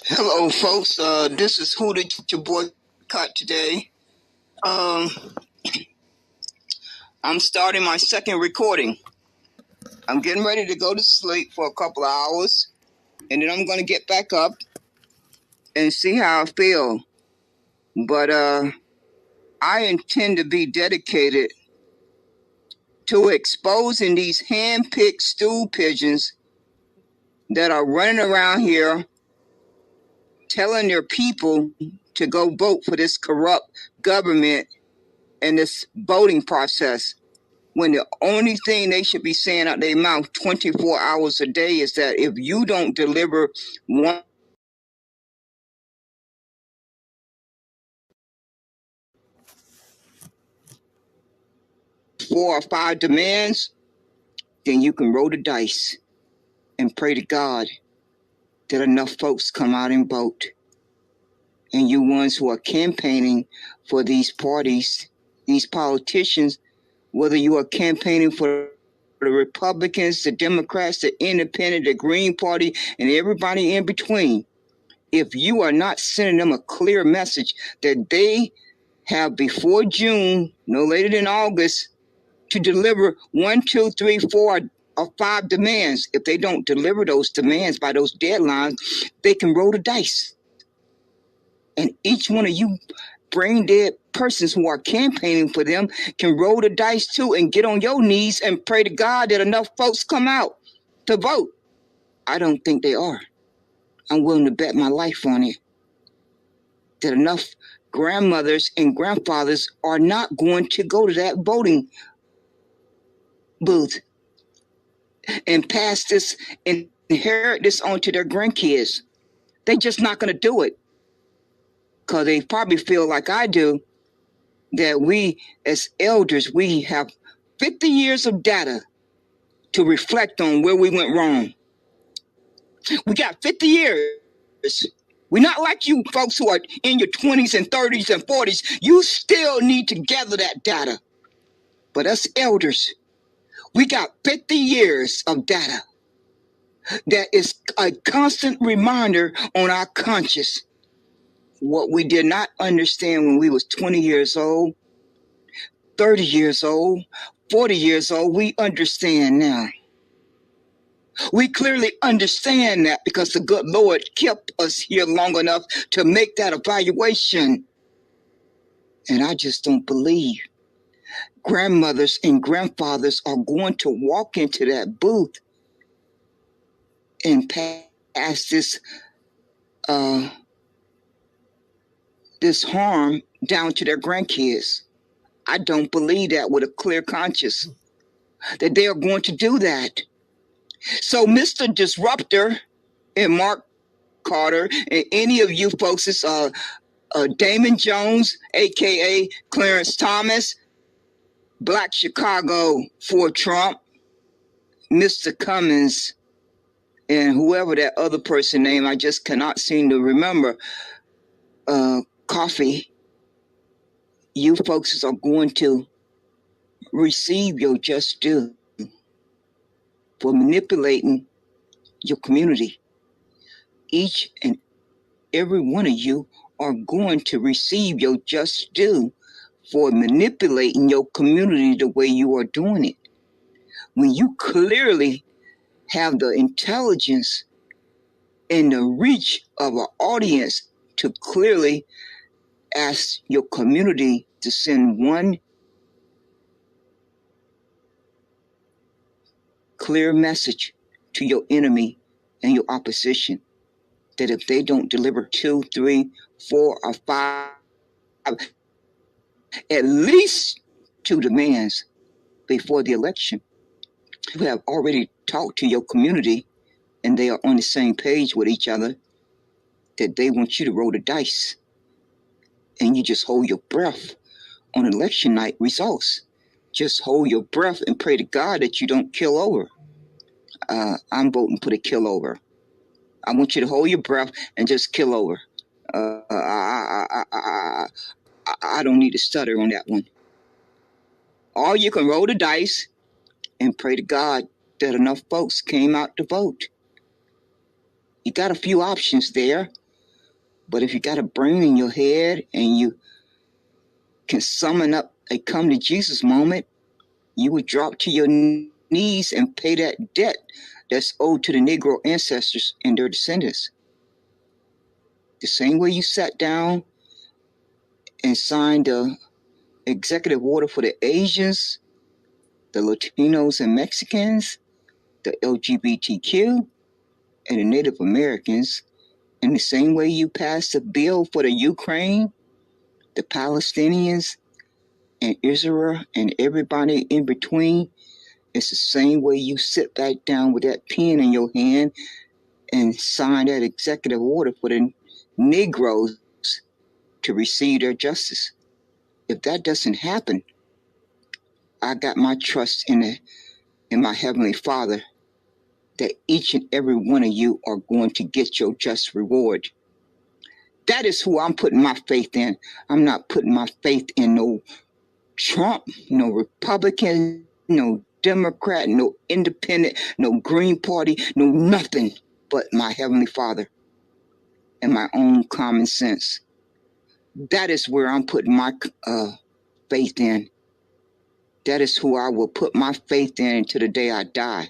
Hello, folks. This is Who Did You Boycott today. I'm starting my second recording. I'm getting ready to go to sleep for a couple of hours, and then I'm going to get back up and see how I feel. But I intend to be dedicated to exposing these hand-picked stool pigeons that are running around here telling their people to go vote for this corrupt government and this voting process, when the only thing they should be saying out their mouth 24 hours a day is that if you don't deliver 4 or 5 demands, then you can roll the dice and pray to God that enough folks come out and vote. And you ones who are campaigning for these parties, these politicians, whether you are campaigning for the Republicans, the Democrats, the Independent, the Green Party, and everybody in between, if you are not sending them a clear message that they have before June, no later than August, to deliver 1, 2, 3, 4, or 5 demands. If they don't deliver those demands by those deadlines, they can roll the dice. And each one of you brain dead persons who are campaigning for them can roll the dice too and get on your knees and pray to God that enough folks come out to vote. I don't think they are. I'm willing to bet my life on it that enough grandmothers and grandfathers are not going to go to that voting booth and pass this and inherit this on to their grandkids. They're just not going to do it because they probably feel like I do, that we as elders, we have 50 years of data to reflect on where we went wrong. We got 50 years. We're not like you folks who are in your 20s and 30s and 40s. You still need to gather that data. But us elders, we got 50 years of data that is a constant reminder on our conscience. What we did not understand when we was 20 years old, 30 years old, 40 years old, we understand now. We clearly understand that because the good Lord kept us here long enough to make that evaluation. And I just don't believe grandmothers and grandfathers are going to walk into that booth and pass this harm down to their grandkids. I don't believe that with a clear conscience, that they are going to do that. So Mr. Disruptor and Mark Carter and any of you folks, it's Damon Jones, a.k.a. Clarence Thomas, Black Chicago for Trump, Mr. Cummins, and whoever that other person name, I just cannot seem to remember, Coffee. You folks are going to receive your just due for manipulating your community. Each and every one of you are going to receive your just due for manipulating your community the way you are doing it. When you clearly have the intelligence and the reach of an audience to clearly ask your community to send one clear message to your enemy and your opposition, that if they don't deliver 2, 3, 4, or 5, at least 2 demands before the election, you have already talked to your community and they are on the same page with each other, that they want you to roll the dice. And you just hold your breath on election night results. Just hold your breath and pray to God that you don't kill over. I'm voting for the kill over. I want you to hold your breath and just kill over. I don't need to stutter on that one. Or you can roll the dice and pray to God that enough folks came out to vote. You got a few options there. But if you got a brain in your head and you can summon up a come to Jesus moment, you would drop to your knees and pay that debt that's owed to the Negro ancestors and their descendants. The same way you sat down and signed the executive order for the Asians, the Latinos and Mexicans, the LGBTQ, and the Native Americans, in the same way you passed a bill for the Ukraine, the Palestinians, and Israel, and everybody in between, it's the same way you sit back down with that pen in your hand and sign that executive order for the Negroes to receive their justice. If that doesn't happen, I got my trust in my Heavenly Father that each and every one of you are going to get your just reward. That is who I'm putting my faith in. I'm not putting my faith in no Trump, no Republican, no Democrat, no Independent, no Green Party, no nothing but my Heavenly Father and my own common sense. That is where I'm putting my faith in. That is who I will put my faith in until the day I die.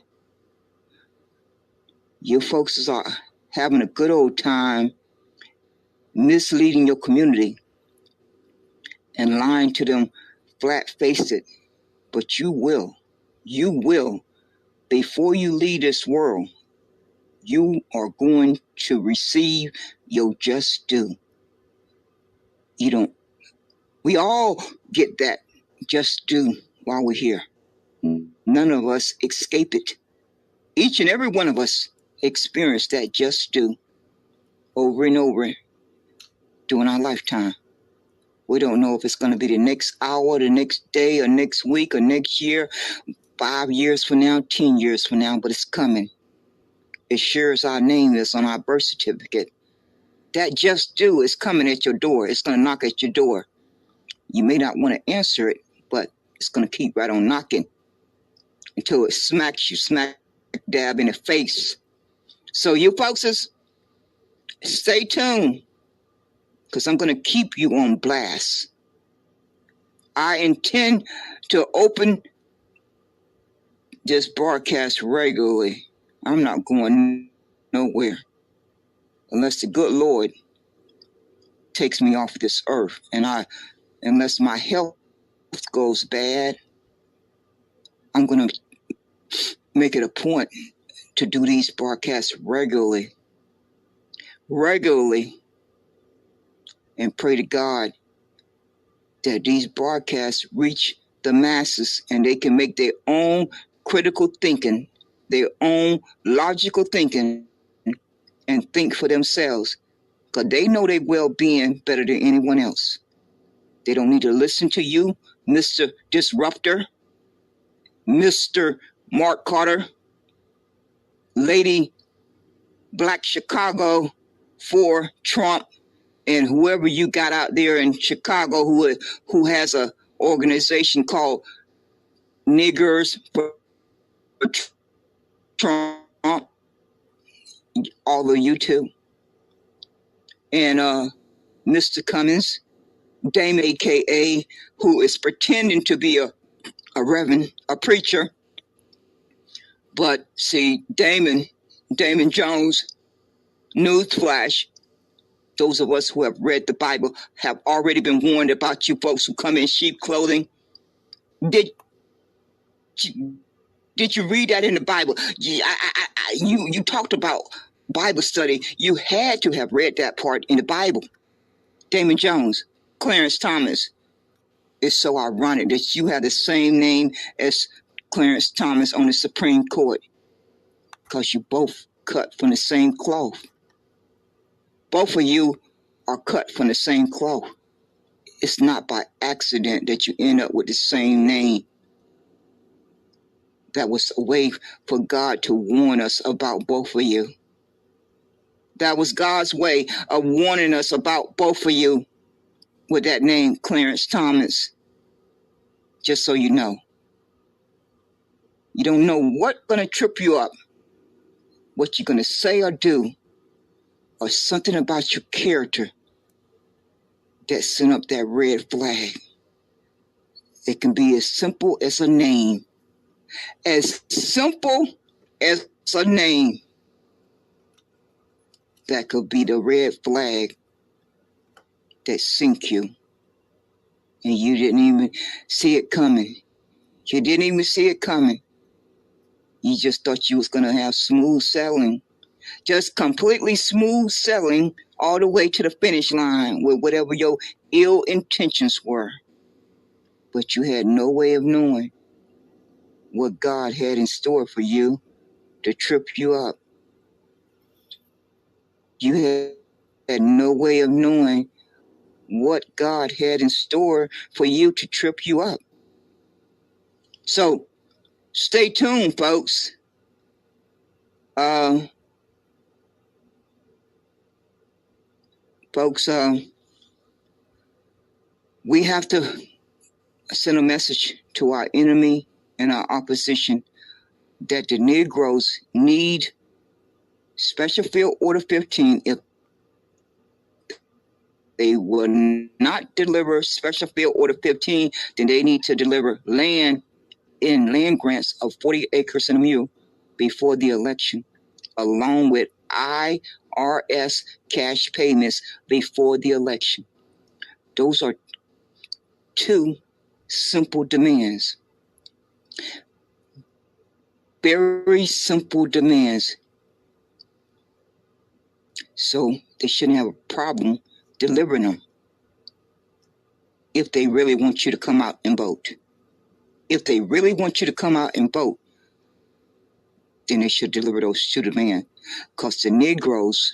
You folks are having a good old time misleading your community and lying to them flat-faced, but you will, before you leave this world, you are going to receive your just due. We all get that just due while we're here. None of us escape it. Each and every one of us experience that just due over and over during our lifetime. We don't know if it's going to be the next hour, the next day, or next week, or next year, 5 years from now, 10 years from now, but it's coming. As sure as our name is on our birth certificate, that just due is coming at your door. It's going to knock at your door. You may not want to answer it, but it's going to keep right on knocking until it smacks you smack dab in the face. So you folks, stay tuned, because I'm going to keep you on blast. I intend to open this broadcast regularly. I'm not going nowhere unless the good Lord takes me off this earth, and unless my health goes bad, I'm going to make it a point to do these broadcasts regularly, and pray to God that these broadcasts reach the masses and they can make their own critical thinking, their own logical thinking, and think for themselves, because they know their well-being better than anyone else. They don't need to listen to you, Mr. Disruptor, Mr. Mark Carter, Lady Black Chicago for Trump, and whoever you got out there in Chicago who has a organization called Niggers for Trump, all of you too. And Mr. Cummins, Dame AKA, who is pretending to be a reverend, a preacher. But see, Damon Jones, newsflash, those of us who have read the Bible have already been warned about you folks who come in sheep clothing. Did you read that in the Bible? You talked about Bible study. You had to have read that part in the Bible. Damon Jones, Clarence Thomas. It's so ironic that you have the same name as Clarence Thomas on the Supreme Court, because you both cut from the same cloth. Both of you are cut from the same cloth. It's not by accident that you end up with the same name. That was a way for God to warn us about both of you. That was God's way of warning us about both of you with that name, Clarence Thomas. Just so you know. You don't know what's going to trip you up, what you're going to say or do, or something about your character that sent up that red flag. It can be as simple as a name. As simple as a name. That could be the red flag that sink you. And you didn't even see it coming. You didn't even see it coming. You just thought you was going to have smooth sailing. Just completely smooth sailing all the way to the finish line with whatever your ill intentions were. But you had no way of knowing what God had in store for you to trip you up. You had no way of knowing what God had in store for you to trip you up. So stay tuned, folks. Folks, we have to send a message to our enemy and our opposition that the Negroes need Special Field Order 15. If they will not deliver Special Field Order 15, then they need to deliver land grants of 40 acres and a mule before the election, along with IRS cash payments before the election. Those are two simple demands. Very simple demands. So they shouldn't have a problem delivering them if they really want you to come out and vote. If they really want you to come out and vote, then they should deliver those two demands. Because the Negroes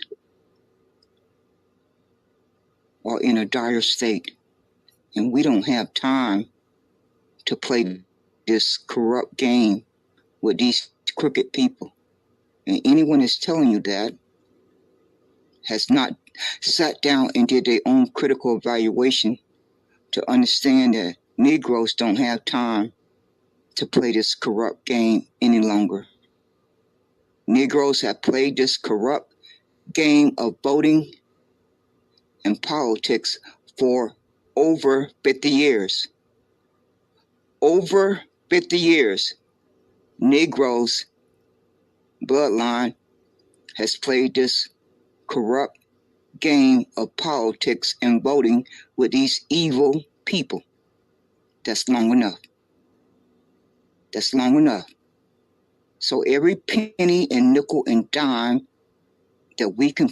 are in a dire state, and we don't have time to play this corrupt game with these crooked people. And anyone that's telling you that has not sat down and did their own critical evaluation to understand that Negroes don't have time to play this corrupt game any longer. Negroes have played this corrupt game of voting and politics for over 50 years. Over 50 years, Negroes' bloodline has played this corrupt game of politics and voting with these evil people. That's long enough. That's long enough. So every penny and nickel and dime that we can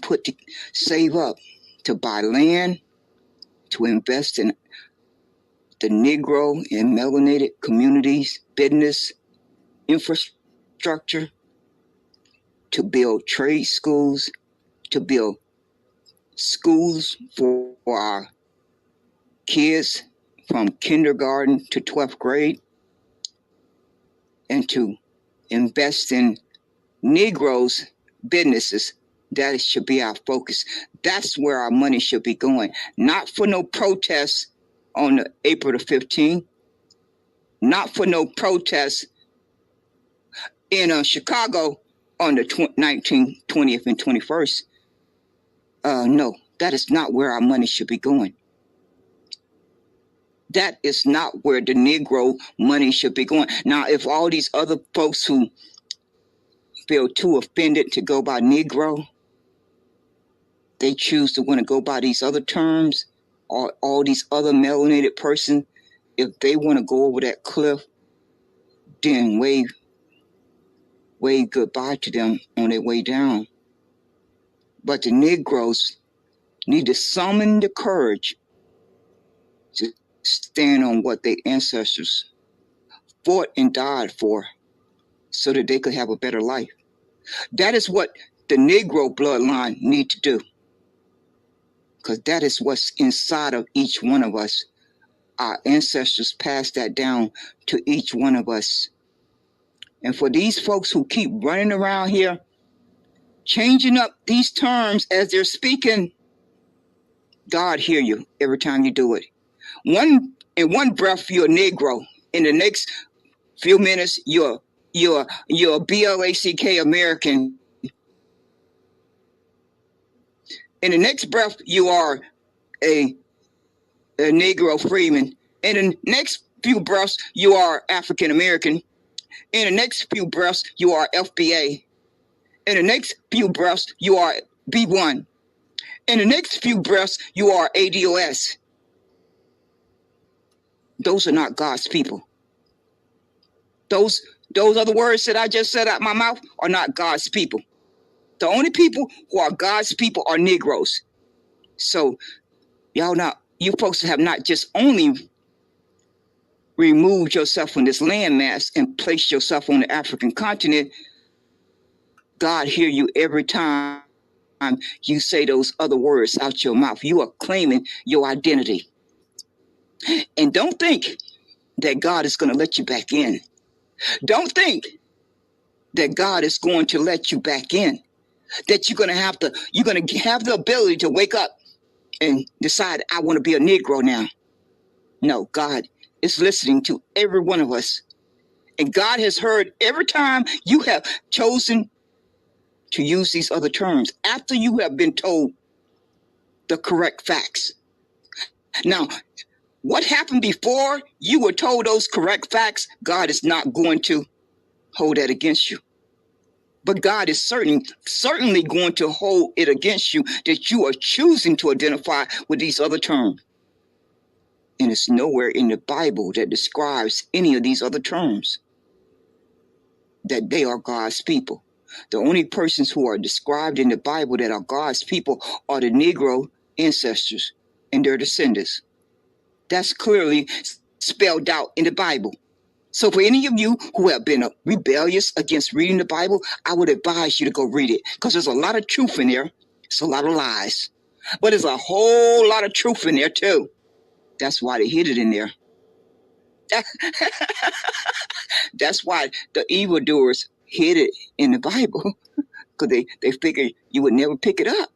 save up to buy land, to invest in the Negro and melanated communities, business, infrastructure, to build trade schools, to build schools for our kids from kindergarten to 12th grade, and to invest in Negroes' businesses. That should be our focus. That's where our money should be going. Not for no protests on April the 15th. Not for no protests in Chicago on the 19th, 20th, and 21st. No, that is not where our money should be going. That is not where the Negro money should be going. Now, if all these other folks who feel too offended to go by Negro, they choose to want to go by these other terms, or all these other melanated persons, if they want to go over that cliff, then wave goodbye to them on their way down. But the Negroes need to summon the courage to stand on what their ancestors fought and died for so that they could have a better life. That is what the Negro bloodline need to do, because that is what's inside of each one of us. Our ancestors passed that down to each one of us. And for these folks who keep running around here, changing up these terms as they're speaking, God hear you every time you do it. In one breath, you're a Negro. In the next few minutes, you're a Blk American. In the next breath, you are a a Negro freeman. In the next few breaths, you are African American. In the next few breaths, you are FBA. In the next few breaths, you are B1. In the next few breaths, you are ADOS. Those are not God's people. Those other words that I just said out my mouth are not God's people. The only people who are God's people are Negroes. So you folks have not just only removed yourself from this landmass and placed yourself on the African continent. God hear you every time you say those other words out your mouth. You are claiming your identity. And don't think that God is going to let you back in. Don't think that God is going to let you back in. That you're going to have the ability to wake up and decide, I want to be a Negro now. No, God is listening to every one of us. And God has heard every time you have chosen to use these other terms after you have been told the correct facts. Now, what happened before you were told those correct facts, God is not going to hold that against you. But God is certainly going to hold it against you that you are choosing to identify with these other terms. And it's nowhere in the Bible that describes any of these other terms that they are God's people. The only persons who are described in the Bible that are God's people are the Negro ancestors and their descendants. That's clearly spelled out in the Bible. So for any of you who have been rebellious against reading the Bible, I would advise you to go read it because there's a lot of truth in there. It's a lot of lies. But there's a whole lot of truth in there too. That's why they hid it in there. That's why the evildoers hid it in the Bible because they figured you would never pick it up.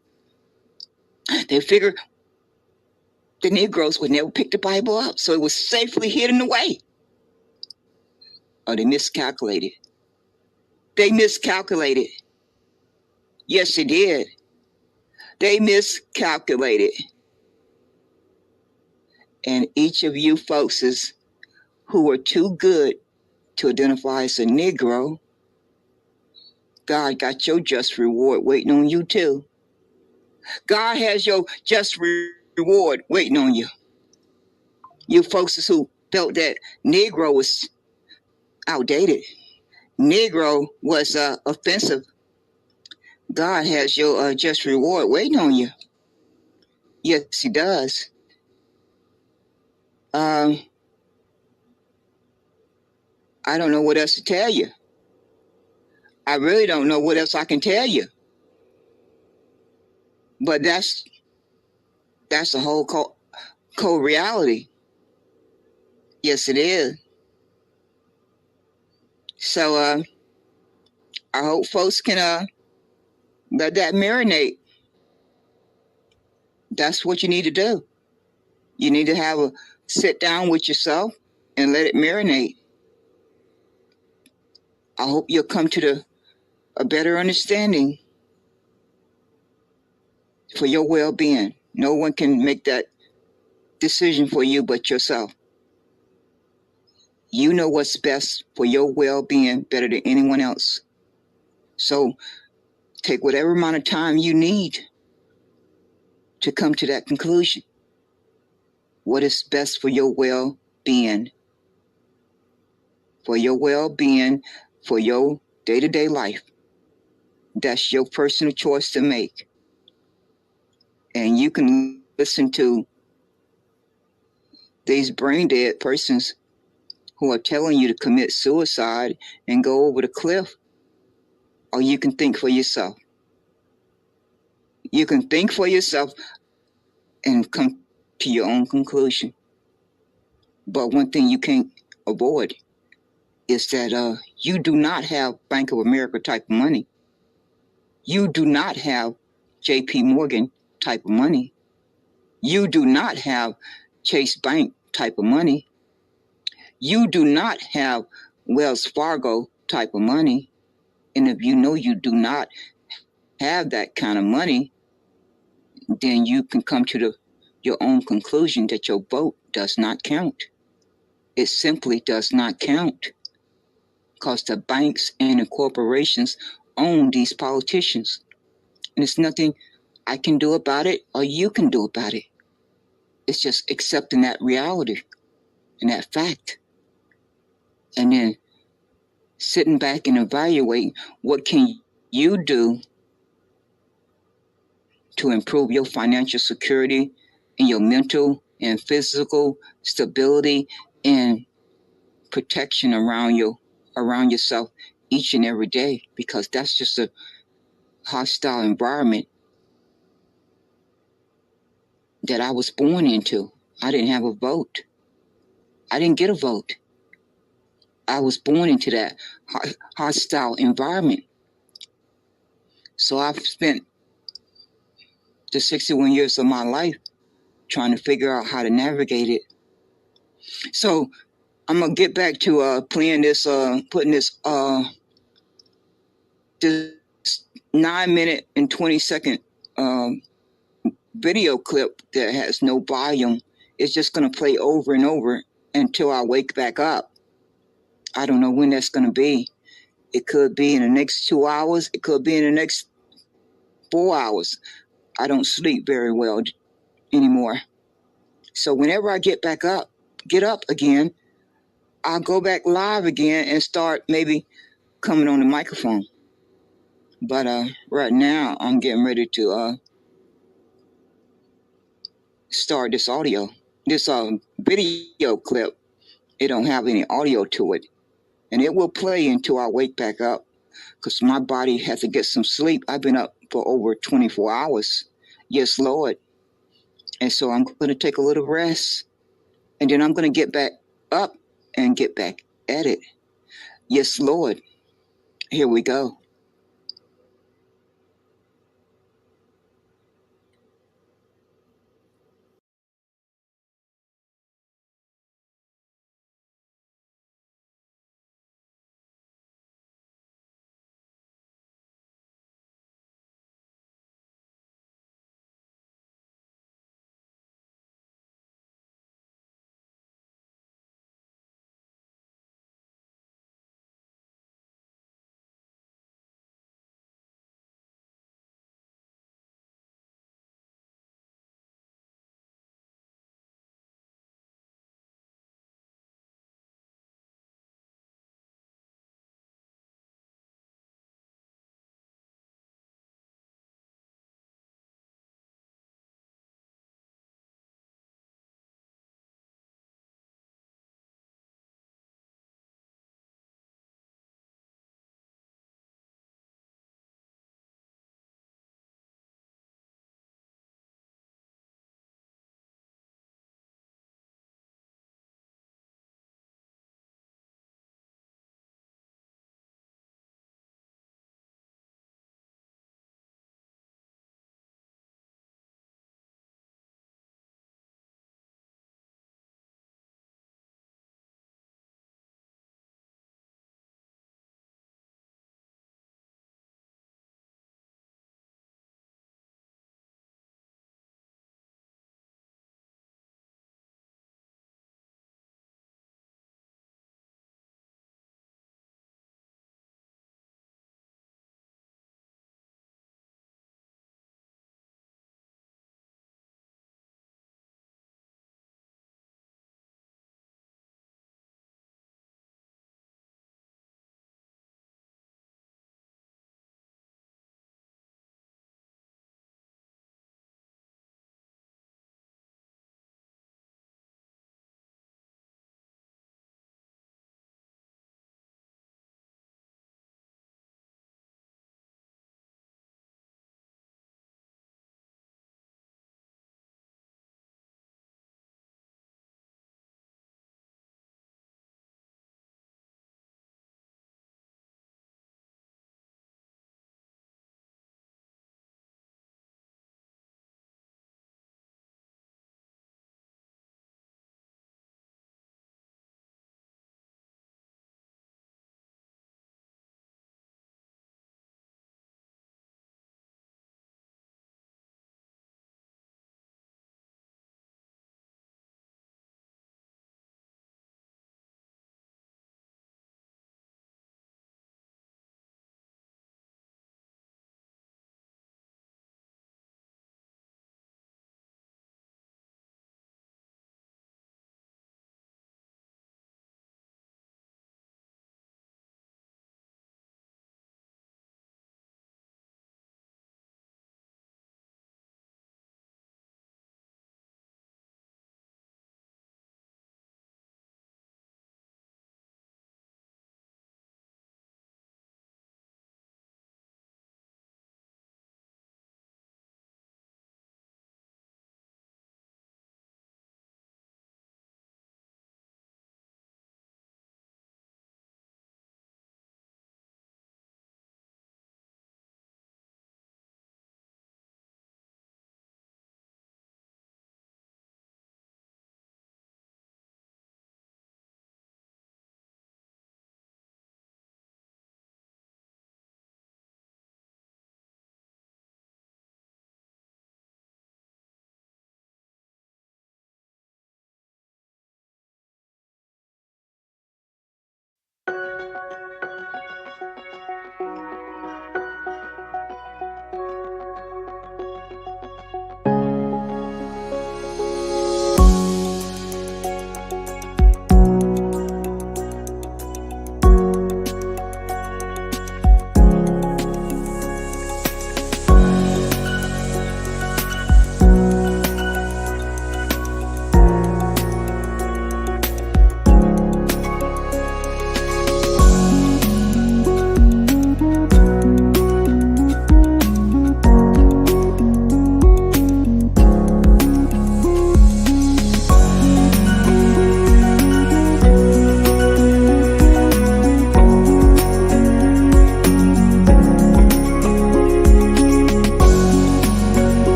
They figured the Negroes would never pick the Bible up, so it was safely hidden away. Oh, they miscalculated. They miscalculated. Yes, they did. They miscalculated. And each of you folks who are too good to identify as a Negro, God got your just reward waiting on you too. God has your just reward waiting on you. You folks who felt that Negro was outdated, Negro was offensive, God has your just reward waiting on you. Yes, he does. I don't know what else to tell you. I really don't know what else I can tell you. But that's the whole cold reality. Yes, it is. So I hope folks can let that marinate. That's what you need to do. You need to have a sit down with yourself and let it marinate. I hope you'll come to a better understanding for your well-being. No one can make that decision for you but yourself. You know what's best for your well-being better than anyone else. So take whatever amount of time you need to come to that conclusion. What is best for your well-being? For your well-being, for your day-to-day life. That's your personal choice to make. And you can listen to these brain-dead persons who are telling you to commit suicide and go over the cliff. Or you can think for yourself. You can think for yourself and come to your own conclusion. But one thing you can't avoid is that you do not have Bank of America type of money. You do not have JP Morgan type of money. You do not have Chase Bank type of money. You do not have Wells Fargo type of money. And if you know you do not have that kind of money, then you can come to the your own conclusion that your vote does not count. It simply does not count because the banks and the corporations own these politicians. And there's nothing I can do about it or you can do about it. It's just accepting that reality and that fact. And then sitting back and evaluating what can you do to improve your financial security and your mental and physical stability and protection around yourself each and every day, because that's just a hostile environment that I was born into. I didn't have a vote. I didn't get a vote. I was born into that hostile environment. So I've spent the 61 years of my life trying to figure out how to navigate it. So I'm gonna get back to playing this, putting this 9-minute and 20-second video clip that has no volume. It's just gonna play over and over until I wake back up. I don't know when that's gonna be. It could be in the next 2 hours. It could be in the next 4 hours. I don't sleep very well anymore. So whenever I get up again, I'll go back live again and start maybe coming on the microphone. But right now I'm getting ready to start this video clip. It don't have any audio to it, and it will play until I wake back up, because my body has to get some sleep. I've been up for over 24 hours. Yes, Lord. And so I'm going to take a little rest, and then I'm going to get back up and get back at it. Yes, Lord. Here we go.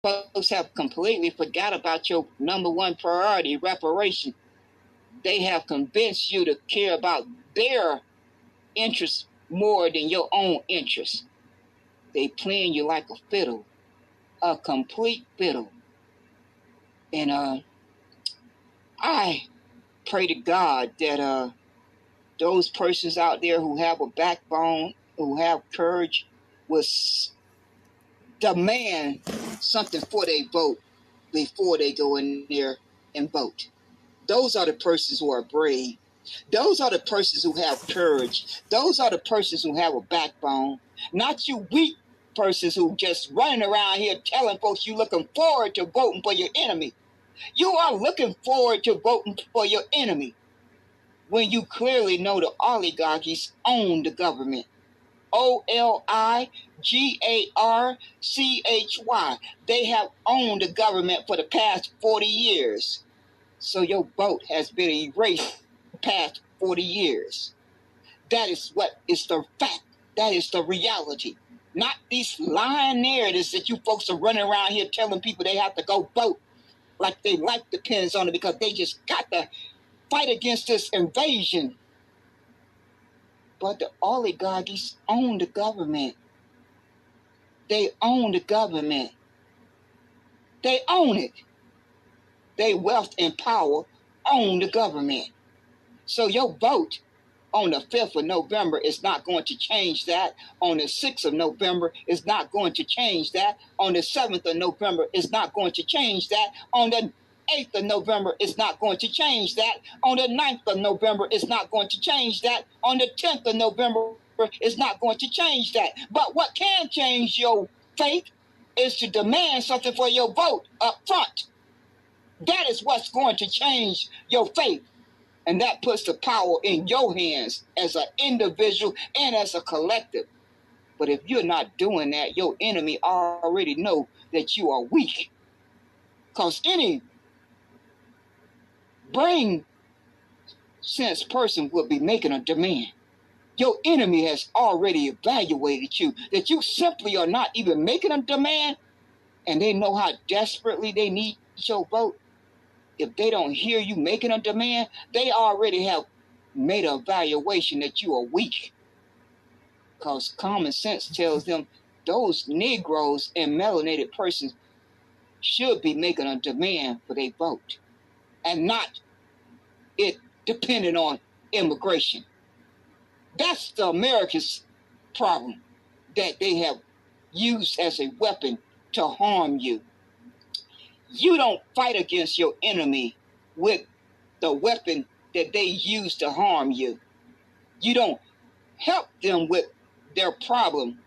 folks have completely forgot about your number one priority, reparation. They have convinced you to care about their interests more than your own interests. They playing you like a fiddle, a complete fiddle. And I pray to God that those persons out there who have a backbone, who have courage, will demand something for their vote before they go in there and vote. Those are the persons who are brave. Those are the persons who have courage. Those are the persons who have a backbone. Not you weak persons who just running around here telling folks you looking forward to voting for your enemy. You are looking forward to voting for your enemy when you clearly know the oligarchies own the government. Oligarchy. They have owned the government for the past 40 years. So your vote has been erased the past 40 years. That is what is the fact. That is the reality. Not these lying narratives that you folks are running around here telling people they have to go vote like their life depends on it because they just got to fight against this invasion. But the oligarchies own the government. They own the government. They own it. Their wealth and power own the government. So your vote on the 5th of November is not going to change that. On the 6th of November is not going to change that. On the 7th of November is not going to change that. On the 8th of November is not going to change that. On the 9th of November is not going to change that. On the 10th of November is not going to change that. But what can change your fate is to demand something for your vote up front. That is what's going to change your fate. And that puts the power in your hands as an individual and as a collective. But if you're not doing that, your enemy already know that you are weak. Because any brain sense person will be making a demand. Your enemy has already evaluated you, that you simply are not even making a demand, and they know how desperately they need your vote. If they don't hear you making a demand, they already have made an evaluation that you are weak. Because common sense tells them those Negroes and melanated persons should be making a demand for their vote, and not it depending on immigration. That's the America's problem that they have used as a weapon to harm you. You don't fight against your enemy with the weapon that they use to harm you. You don't help them with their problem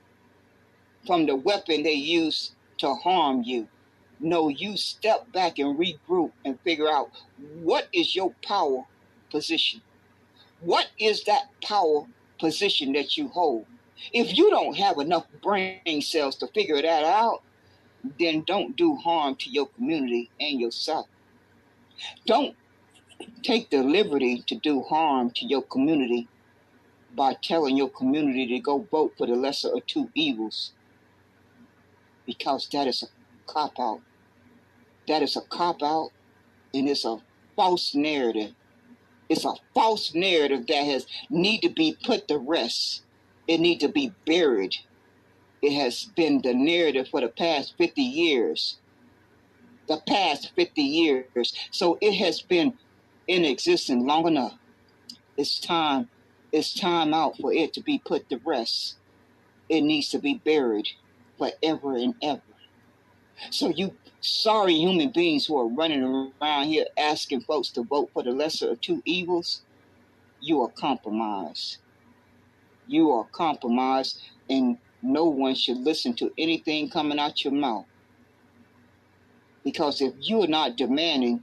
from the weapon they use to harm you. No, you step back and regroup and figure out what is your power position. What is that power position that you hold? If you don't have enough brain cells to figure that out, then don't do harm to your community and yourself. Don't take the liberty to do harm to your community by telling your community to go vote for the lesser of two evils, because that is a cop-out. That is a cop-out, and it's a false narrative. It's a false narrative that has need to be put to rest. It need to be buried. It has been the narrative for the past 50 years. The past 50 years. So it has been in existence long enough. It's time out for it to be put to rest. It needs to be buried forever and ever. So you sorry human beings who are running around here asking folks to vote for the lesser of two evils, you are compromised. You are compromised, and no one should listen to anything coming out your mouth. Because if you are not demanding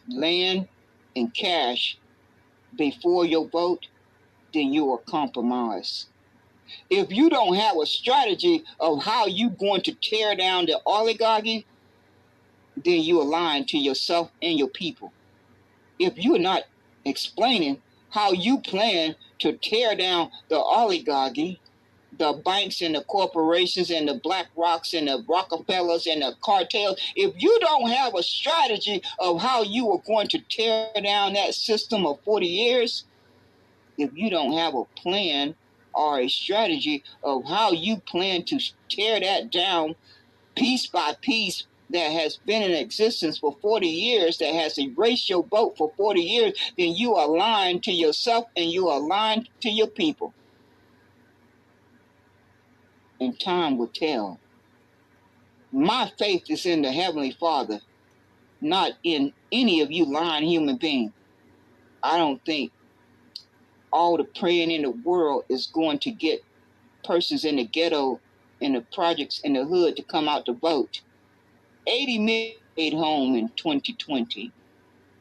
land and cash before your vote, then you are compromised. If you don't have a strategy of how you're going to tear down the oligarchy, then you are lying to yourself and your people. If you're not explaining how you plan to tear down the oligarchy, the banks and the corporations and the Black Rocks and the Rockefellers and the cartels, if you don't have a strategy of how you are going to tear down that system of 40 years, if you don't have a plan or a strategy of how you plan to tear that down piece by piece that has been in existence for 40 years, that has erased your vote for 40 years, then you are lying to yourself and you are lying to your people. And time will tell. My faith is in the Heavenly Father, not in any of you lying human beings. I don't think all the praying in the world is going to get persons in the ghetto, in the projects, in the hood to come out to vote. 80 million stayed home in 2020.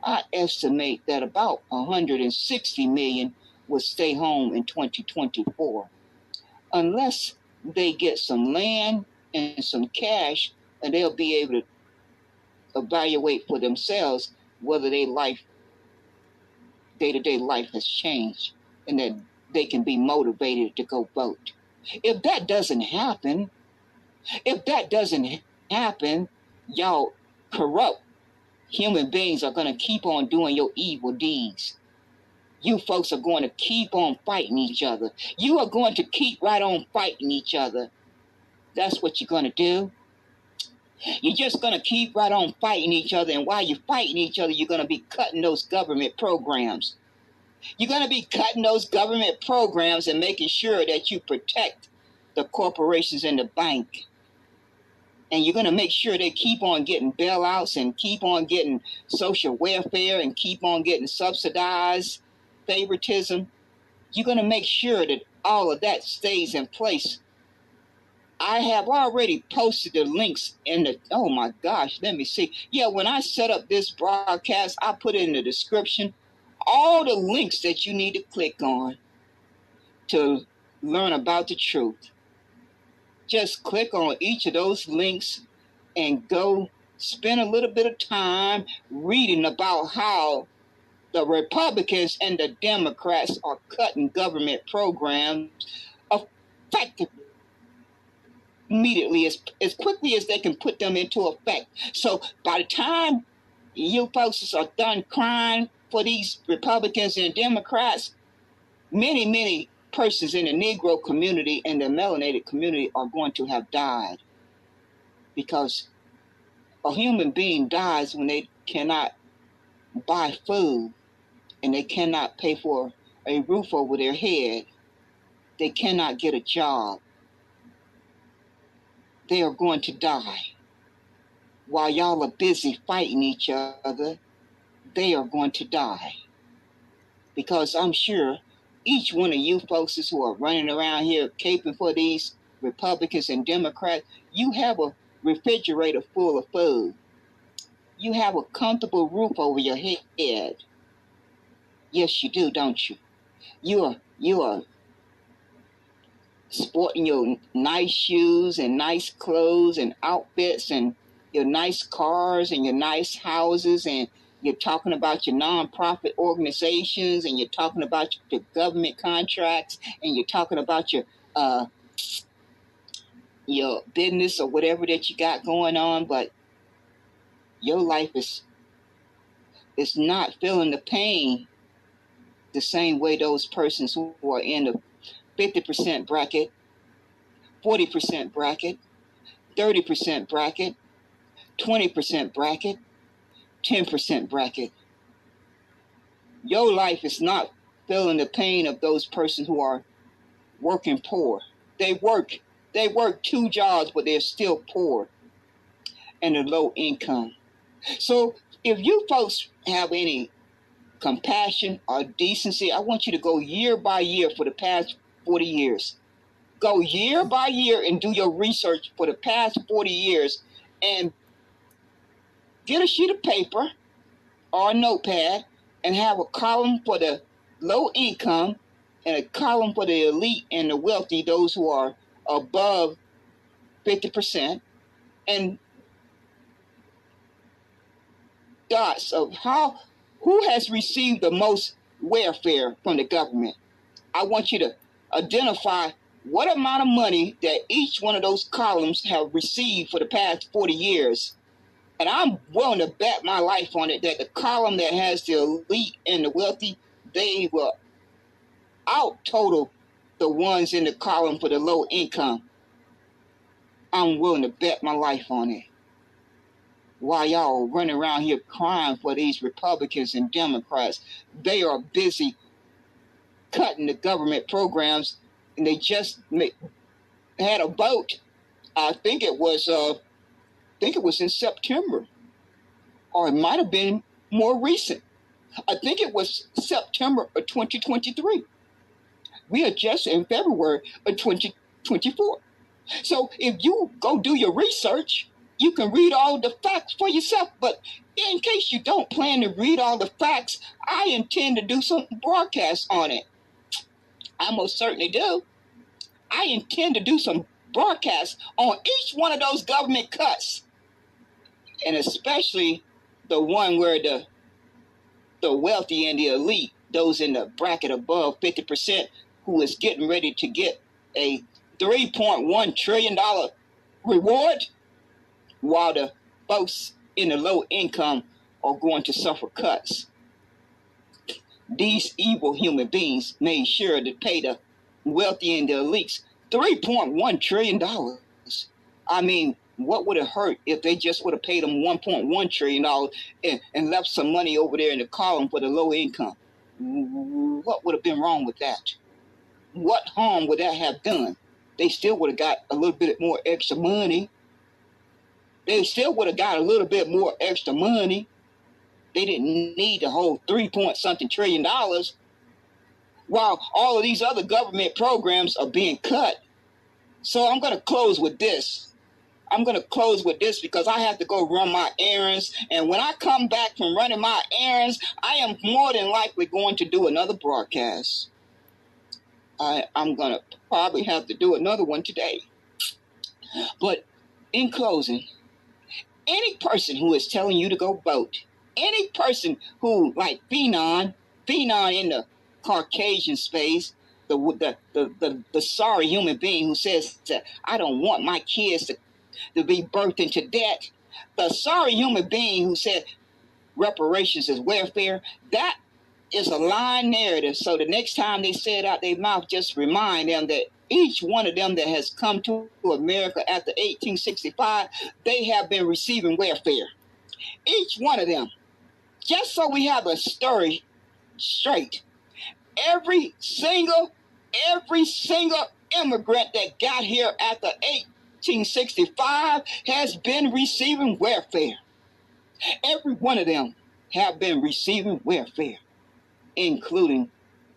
I estimate that about 160 million will stay home in 2024. Unless they get some land and some cash, and they'll be able to evaluate for themselves whether their life, day-to-day life has changed and that they can be motivated to go vote. If that doesn't happen, y'all corrupt human beings are going to keep on doing your evil deeds. You folks are going to keep on fighting each other. You are going to keep right on fighting each other. That's what you're going to do. You're just going to keep right on fighting each other. And while you're fighting each other, you're going to be cutting those government programs. You're going to be cutting those government programs and making sure that you protect the corporations and the bank. And you're going to make sure they keep on getting bailouts and keep on getting social welfare and keep on getting subsidized favoritism. You're going to make sure that all of that stays in place. I have already posted the links in the, oh my gosh, let me see. Yeah, when I set up this broadcast, I put in the description all the links that you need to click on to learn about the truth. Just click on each of those links and go spend a little bit of time reading about how the Republicans and the Democrats are cutting government programs effectively, immediately, as quickly as they can put them into effect. So by the time you folks are done crying for these Republicans and Democrats, many persons in the Negro community and the melanated community are going to have died, because a human being dies when they cannot buy food and they cannot pay for a roof over their head. They cannot get a job. They are going to die. While y'all are busy fighting each other, they are going to die. Because I'm sure each one of you folks who are running around here caping for these Republicans and Democrats, you have a refrigerator full of food. You have a comfortable roof over your head. Yes, you do, don't you? You are sporting your nice shoes and nice clothes and outfits and your nice cars and your nice houses, and you're talking about your nonprofit organizations, and you're talking about your government contracts, and you're talking about your business or whatever that you got going on, but your life is not feeling the pain the same way those persons who are in the 50% bracket, 40% bracket, 30% bracket, 20% bracket, 10% bracket. Your life is not feeling the pain of those persons who are working poor. They work 2 jobs, but they're still poor and a low income. So if you folks have any compassion or decency, I want you to go year by year for the past 40 years. Go year by year and do your research for the past 40 years and get a sheet of paper or a notepad and have a column for the low income and a column for the elite and the wealthy, those who are above 50%, and dots of who has received the most welfare from the government. I want you to identify what amount of money that each one of those columns have received for the past 40 years. And I'm willing to bet my life on it that the column that has the elite and the wealthy, they will out total the ones in the column for the low income. I'm willing to bet my life on it. While y'all running around here crying for these Republicans and Democrats, they are busy cutting the government programs, and they just had a vote. I think it was in September, or it might have been more recent. I think it was September of 2023. We are just in February of 2024. So if you go do your research, you can read all the facts for yourself. But in case you don't plan to read all the facts, I intend to do some broadcasts on it. I most certainly do. I intend to do some broadcasts on each one of those government cuts. And especially the one where the wealthy and the elite, those in the bracket above 50%, who is getting ready to get a $3.1 trillion reward, while the folks in the low income are going to suffer cuts. These evil human beings made sure to pay the wealthy and the elites $3.1 trillion. I mean, what would it hurt if they just would have paid them $1.1 trillion and left some money over there in the column for the low income? What would have been wrong with that? What harm would that have done? They still would have got a little bit more extra money. They still would have got a little bit more extra money. They didn't need the whole $3-point-something trillion, while all of these other government programs are being cut. So I'm going to close with this. Because I have to go run my errands. And when I come back from running my errands, I am more than likely going to do another broadcast. I'm going to probably have to do another one today. But in closing, any person who is telling you to go vote, any person who, like Phenon in the Caucasian space, the sorry human being who says that I don't want my kids to be birthed into debt, the sorry human being who said reparations is welfare, that is a lying narrative. So the next time they say it out their mouth, just remind them that each one of them that has come to America after 1865, they have been receiving welfare. Each one of them. Just so we have a story straight. Every single immigrant that got here after 1865 has been receiving welfare. Every one of them have been receiving welfare, including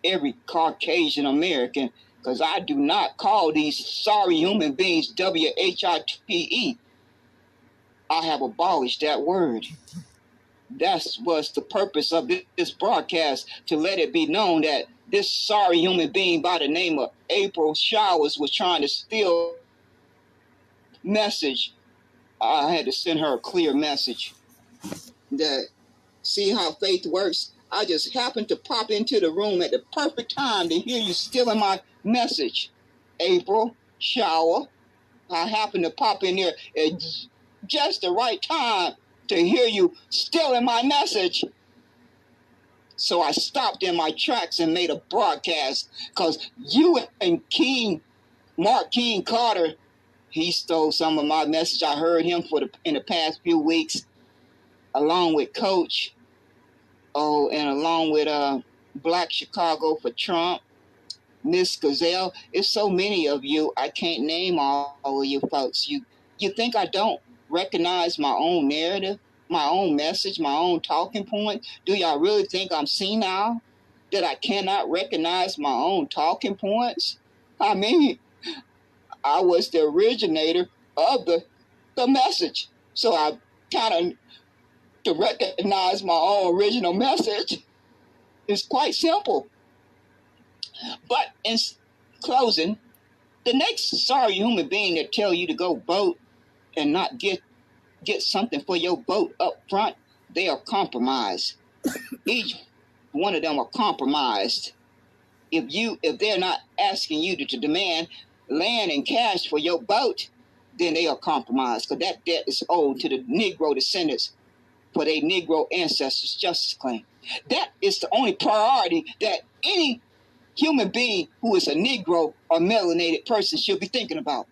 every Caucasian American, because I do not call these sorry human beings WHITE. I have abolished that word. That was the purpose of this broadcast, to let it be known that this sorry human being by the name of April Showers was trying to steal message. I had to send her a clear message. That, see how faith works? I just happened to pop into the room at the perfect time to hear you stealing my message. April Shower. I happened to pop in there at just the right time to hear you stealing my message. So I stopped in my tracks and made a broadcast, because you and Mark King Carter, he stole some of my message. I heard him in the past few weeks, along with Coach, and along with Black Chicago for Trump, Miss Gazelle. It's so many of you, I can't name all of you folks. You think I don't recognize my own narrative, my own message, my own talking point? Do y'all really think I'm senile, that I cannot recognize my own talking points? I mean, I was the originator of the message. So I kind of, to recognize my own original message is quite simple. But in closing, the next sorry human being that tell you to go vote and not get something for your vote up front, they are compromised. Each one of them are compromised. If they're not asking you to demand land and cash for your boat, then they are compromised, because that debt is owed to the Negro descendants for their Negro ancestors' justice claim. That is the only priority that any human being who is a Negro or melanated person should be thinking about.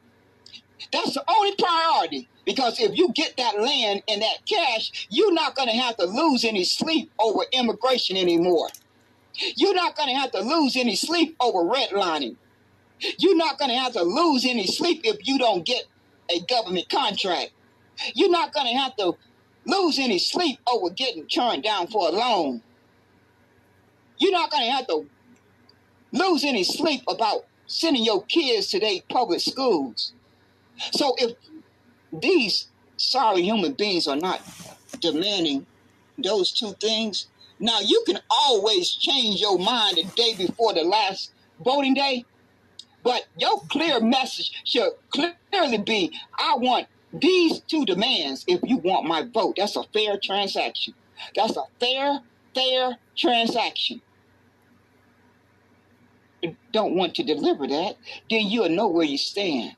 That's the only priority, because if you get that land and that cash, you're not going to have to lose any sleep over immigration anymore. You're not going to have to lose any sleep over redlining. You're not going to have to lose any sleep if you don't get a government contract. You're not going to have to lose any sleep over getting turned down for a loan. You're not going to have to lose any sleep about sending your kids to their public schools. So if these sorry human beings are not demanding those two things, now you can always change your mind the day before the last voting day, but your clear message should clearly be, I want these two demands if you want my vote. That's a fair transaction. That's a fair transaction. If you don't want to deliver that, then you'll know where you stand.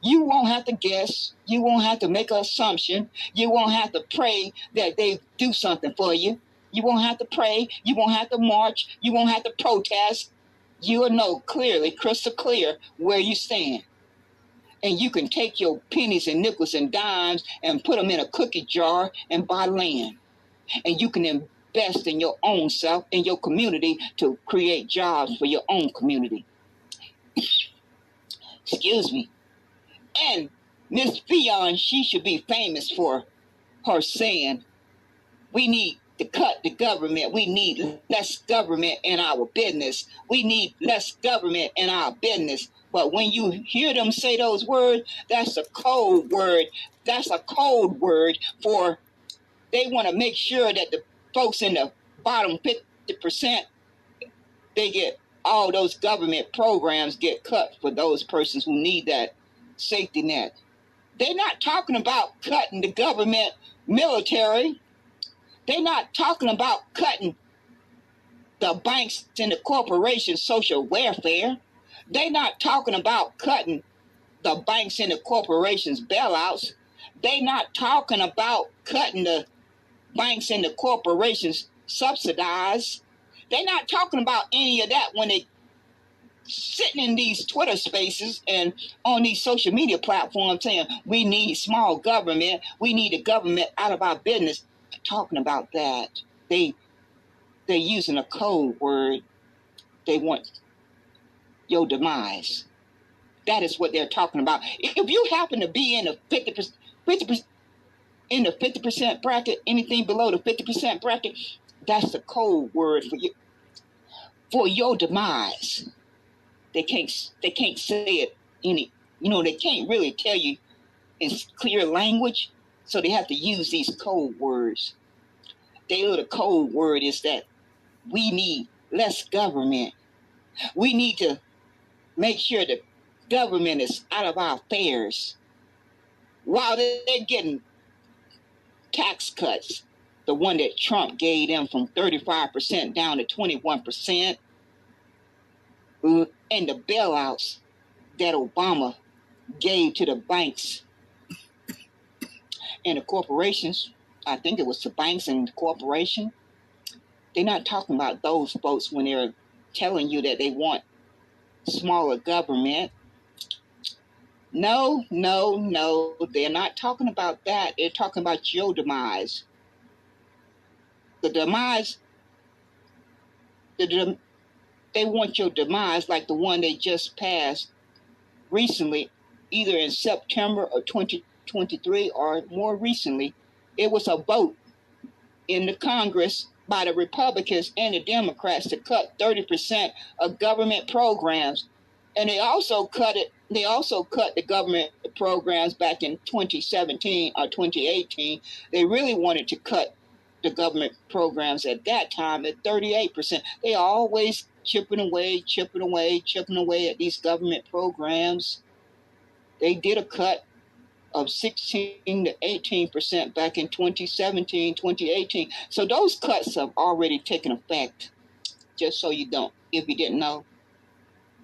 You won't have to guess. You won't have to make an assumption. You won't have to pray that they do something for you. You won't have to pray. You won't have to march. You won't have to protest. You will know clearly, crystal clear, where you stand. And you can take your pennies and nickels and dimes and put them in a cookie jar and buy land. And you can invest in your own self, in your community, to create jobs for your own community. Excuse me. And Miss Fionn, she should be famous for her saying, we need to cut the government. We need less government in our business. We need less government in our business. But when you hear them say those words, that's a code word. That's a code word for they want to make sure that the folks in the bottom 50%, they get all those government programs get cut for those persons who need that safety net. They're not talking about cutting the government military. They're not talking about cutting the banks and the corporations' social welfare. They're not talking about cutting the banks and the corporations' bailouts. They're not talking about cutting the banks and the corporations subsidize. They're not talking about any of that when they sitting in these Twitter spaces and on these social media platforms saying we need small government, we need the government out of our business. Talking about that, they're using a code word. They want your demise. That is what they're talking about. If you happen to be in the 50% in the 50% bracket, anything below the 50% bracket, that's the code word for your demise. They can't say it they can't really tell you in clear language, so they have to use these code words. The code word is that we need less government. We need to make sure the government is out of our affairs. While they're getting tax cuts, the one that Trump gave them from 35% down to 21%, and the bailouts that Obama gave to the banks and the corporations. I think it was the banks and the corporation. They're not talking about those folks when they're telling you that they want smaller government. No, they're not talking about that. They're talking about your demise. The demise, they want your demise like the one they just passed recently, either in September of 2023 or more recently. It was a vote in the Congress by the Republicans and the Democrats to cut 30% of government programs. And they also cut the government programs back in 2017 or 2018. They really wanted to cut the government programs at that time at 38%. They are always chipping away at these government programs. They did a cut of 16 to 18% back in 2017, 2018. So those cuts have already taken effect, just so you don't, if you didn't know.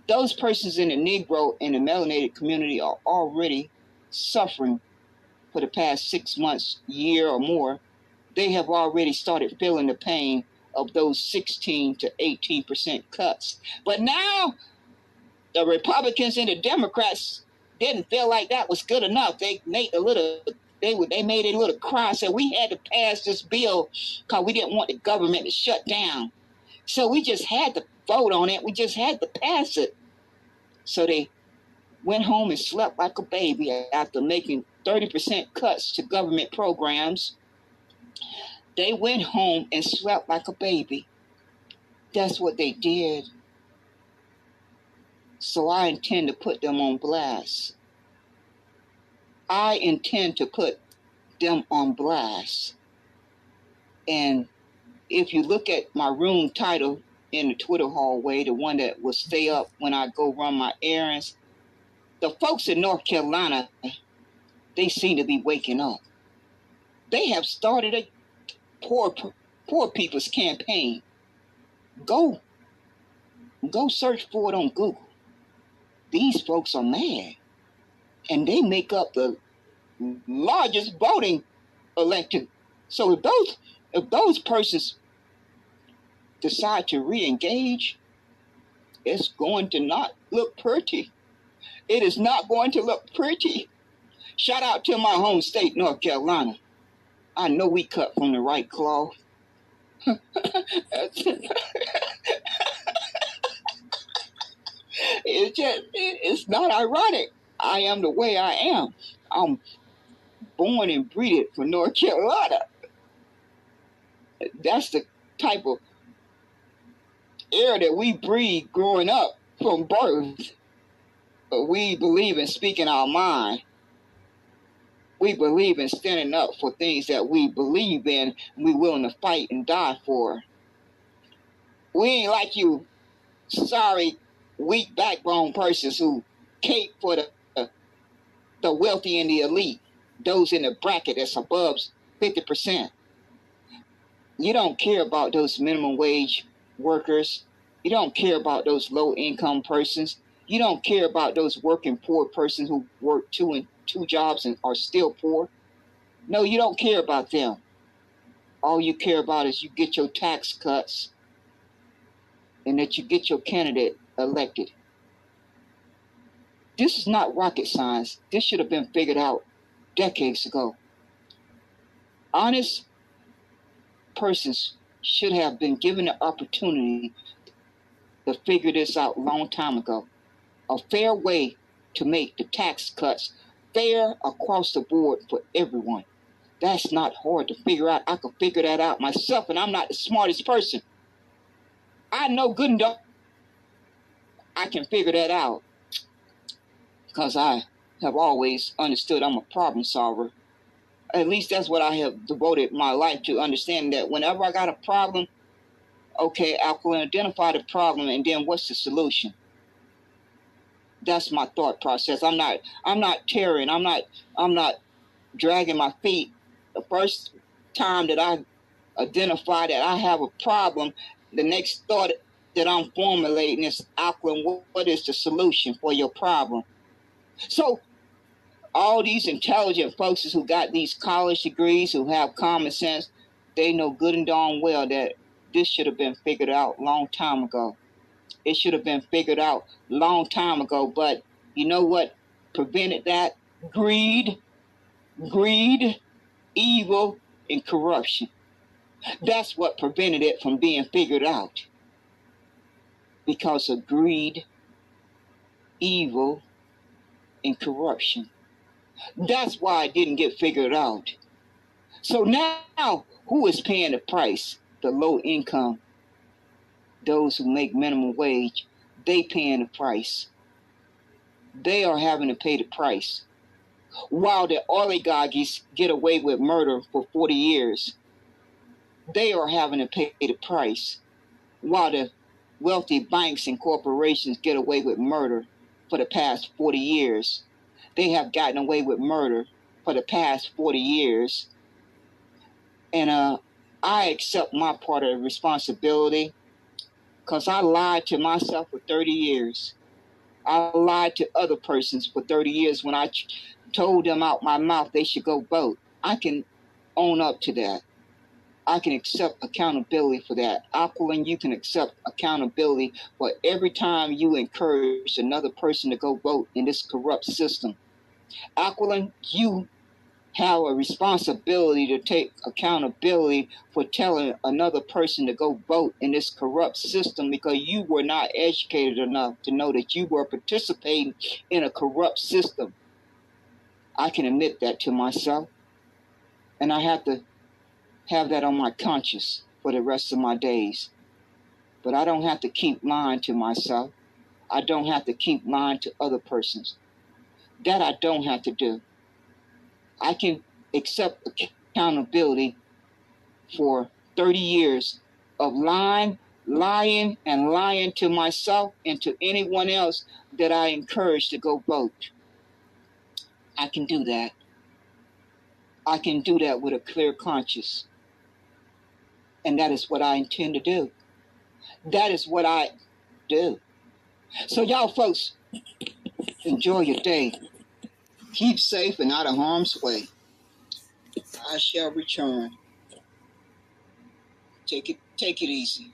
Those persons in the Negro and the melanated community are already suffering for the past 6 months, year or more. They have already started feeling the pain of those 16 to 18% cuts. But now the Republicans and the Democrats didn't feel like that was good enough. They made a little cry, said we had to pass this bill because we didn't want the government to shut down. So we just had to vote on it. We just had to pass it. So they went home and slept like a baby after making 30% cuts to government programs. They went home and slept like a baby. That's what they did. So I intend to put them on blast. I intend to put them on blast. And if you look at my room title in the Twitter hallway, the one that will stay up when I go run my errands, the folks in North Carolina, they seem to be waking up. They have started a poor people's campaign. Go search for it on Google. These folks are mad. And they make up the largest voting electorate. So if those persons decide to re-engage, it's going to not look pretty. It is not going to look pretty. Shout out to my home state, North Carolina. I know we cut from the right cloth. It's not ironic. I am the way I am. I'm born and breeded for North Carolina. That's the type of air that we breathe growing up from birth. But we believe in speaking our mind. We believe in standing up for things that we believe in and we're willing to fight and die for. We ain't like you sorry, weak backbone persons who cape for the wealthy and the elite, those in the bracket that's above 50%. You don't care about those minimum wage workers. You don't care about those low income persons. You don't care about those working poor persons who work two jobs and are still poor. No, you don't care about them. All you care about is you get your tax cuts and that you get your candidate elected. This is not rocket science. This should have been figured out decades ago. Honest persons should have been given the opportunity to figure this out a long time ago. A fair way to make the tax cuts fair across the board for everyone. That's not hard to figure out. I can figure that out myself, and I'm not the smartest person. I know good enough I can figure that out because I have always understood I'm a problem solver. At least that's what I have devoted my life to, understanding that whenever I got a problem, okay, I can identify the problem and then what's the solution. That's my thought process. I'm not tearing. I'm not dragging my feet. The first time that I identify that I have a problem, the next thought that I'm formulating is, Alkaline, what is the solution for your problem? So all these intelligent folks who got these college degrees, who have common sense, they know good and darn well that this should have been figured out a long time ago. It should have been figured out a long time ago. But you know what prevented that? Greed, evil, and corruption. That's what prevented it from being figured out. Because of greed, evil, and corruption. That's why it didn't get figured out. So now, who is paying the price? The low income. Those who make minimum wage, they paying the price. They are having to pay the price. While the oligarchies get away with murder for 40 years, they are having to pay the price. While the wealthy banks and corporations get away with murder for the past 40 years, they have gotten away with murder for the past 40 years. And I accept my part of the responsibility because I lied to myself for 30 years. I lied to other persons for 30 years when I told them out my mouth they should go vote. I can own up to that. I can accept accountability for that. Aquilin, you can accept accountability for every time you encourage another person to go vote in this corrupt system. Aquilin, you have a responsibility to take accountability for telling another person to go vote in this corrupt system because you were not educated enough to know that you were participating in a corrupt system. I can admit that to myself, and I have to have that on my conscience for the rest of my days. But I don't have to keep lying to myself. I don't have to keep lying to other persons. That I don't have to do. I can accept accountability for 30 years of lying to myself and to anyone else that I encourage to go vote. I can do that. I can do that with a clear conscience. And that is what I intend to do. That is what I do. So y'all folks, enjoy your day. Keep safe and out of harm's way. I shall return. Take it easy.